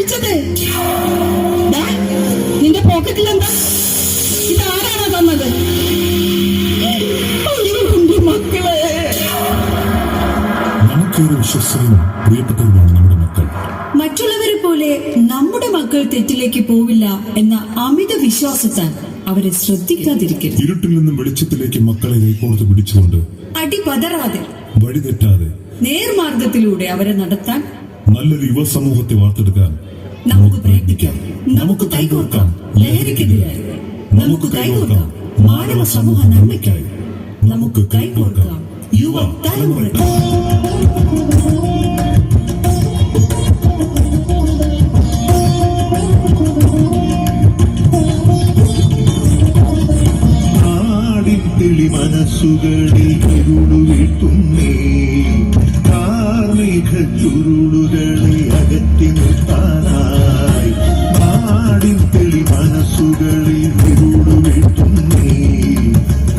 കഴിച്ചത്? നിന്റെ പോക്കറ്റിൽ എന്താ? ഇതാരാണോ തന്നത്? മക്കളെ, നമുക്കേറെ വിശ്വസ്തരും പ്രിയപ്പെട്ടവരുമാണ് നമ്മുടെ മക്കൾ. മറ്റുള്ളവരെ പോലെ നമ്മുടെ മക്കൾ തെറ്റിലേക്ക് പോവില്ല എന്ന അമിത വിശ്വാസത്താൽ അവരെ ശ്രദ്ധിക്കാതിരിക്കരുത്. ഇരുട്ടിൽ നിന്നും വെളിച്ചത്തിലേക്ക് മക്കളെ കൈകോർത്ത് പിടിച്ചുകൊണ്ട് അടിപതറാതെ, വഴിതെറ്റാതെ നേർമാർഗത്തിലൂടെ അവരെ നടത്താൻ നല്ലൊരു യുവ സമൂഹത്തെ വാർത്തെടുക്കാൻ നമുക്ക് പ്രയത്നിക്കാം. നമുക്ക് കൈകോർക്കാം ലഹരിക്കെതിരായി. നമുക്ക് കൈകോർക്കാം മാനവ സമൂഹ നന്മയ്ക്കായി. നമുക്ക് കൈകോർക്കാം യുവ തലമുറയ്ക്ക്. മനസ്സുകളിൽ ഇരുളു വീട്ടുന്നേ, കാർമേഘ ചുരുളുകളെ അകറ്റി നിർത്താനായി. നാടിൻ തെളി മനസ്സുകളിൽ ഇരുളു വീട്ടുന്നേ,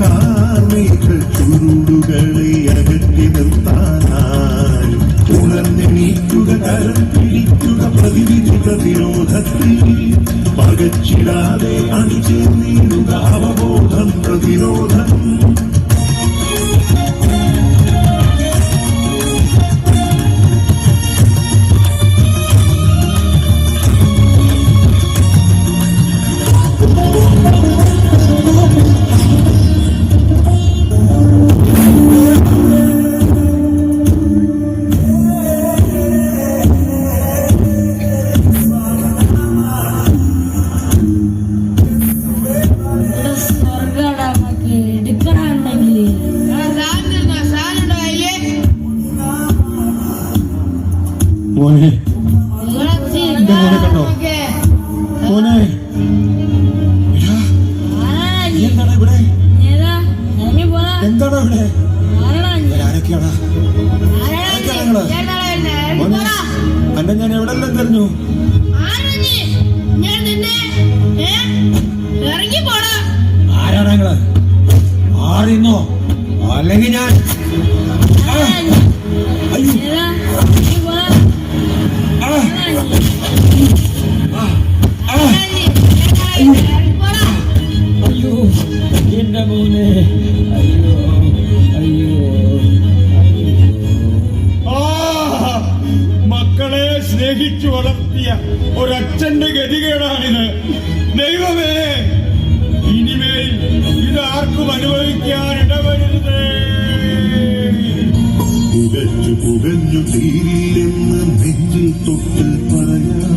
കാർമേഘ ചുരുളുകളെ അകറ്റി നിർത്താനായി. ഉണർന്നെണീക്കുക, കരം പിടിക്കുക, പ്രതിവിധി പ്രതിരോധത്തിൽ പകച്ചിടാതെ അണിചേർന്നിടുക അവബോധം പ്രതിരോധം. മോനെ, എന്റെ മോനെ കണ്ടോ? മോനെ, എന്താണ് ഇവിടെ? എന്താണ് ഇവിടെ? ആരൊക്കെയാണ്? അന്നെ ഞാൻ എവിടെല്ലാം തെരഞ്ഞു? ആരാണ് ഞങ്ങള്? ആറിന്നോ അല്ലെങ്കിൽ ഞാൻ അയ്യോ എന്റെ മോനെ, അയ്യോ അയ്യോ. മക്കളെ സ്നേഹിച്ചു വളർത്തിയ ഒരച്ഛന്റെ ഗതികേടാണിത്. ദൈവമേ, ഇനിമേൽ ഇതാർക്കും അനുഭവിക്കാൻ ഇടവരുത്. പുകച്ചു പുകഞ്ഞു തീരില്ലെന്ന് നെഞ്ചിൽ തൊട്ട് പറയാം.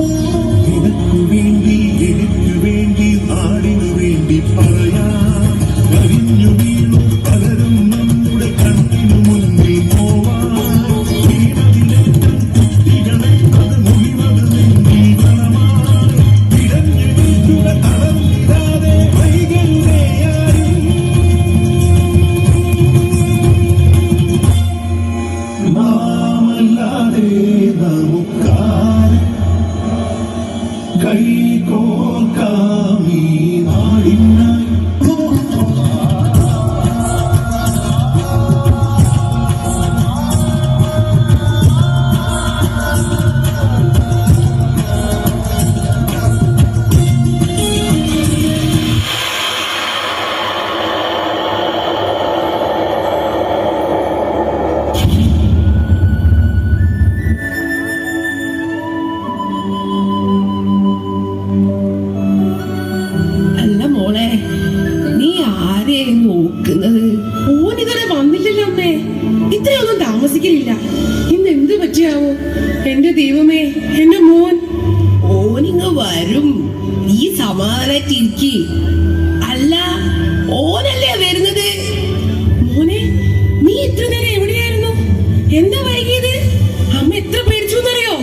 നിനക്കു വേണ്ടി, എനിക്ക് വേണ്ടി, നാടിനു വേണ്ടി പറയാം. കരിഞ്ഞു വീണു പലരും നമ്മുടെ കണ്ണിനു മുന്നിൽ പോവാം. വീണതിലേറ്റം കുട്ടികളെ അത് മുഴുവത് നെഞ്ചിൽ വളമായി. പിടഞ്ഞു വീഴ്ച തളർന്നിടാതെ വൈകല്ലേ ആരും. നാമല്ലാതെ നമുക്കാരും കൈകോർക്കാം ഈ നാടിനായി. നോക്കുന്നത്? ഓനിതുവരെ വന്നില്ലല്ലോ അമ്മേ. ഇത്രയൊന്നും താമസിക്കലില്ല. ഇന്ന് എന്ത് പറ്റിയാവോ? എന്റെ ദൈവമേ, എന്റെ മോൻ. ഓനിങ്ങ് വരും, നീ സമാധാനായിട്ടിരിക്കി. അല്ല, ഓനല്ലേ വരുന്നത്? മോനെ, നീ ഇത്ര നേരം എവിടെയായിരുന്നു? എന്താ വൈകിയത്? അമ്മ എത്ര പേടിച്ചു എന്നറിയോ?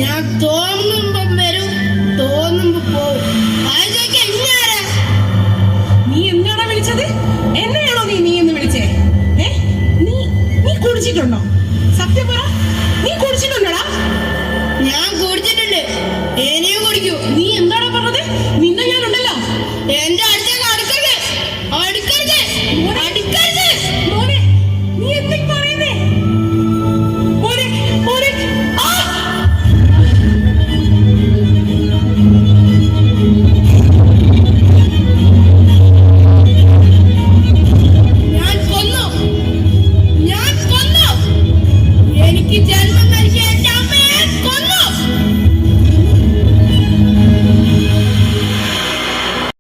ഞാൻ തോന്നുമ്പം വരും, തോന്നുമ്പോ പോവും. നീ എന്നാണോ വിളിച്ചത്? എന്നെയാണോ നീ എന്ന് വിളിച്ചേ? നീ കുടിച്ചിട്ടുണ്ടോ?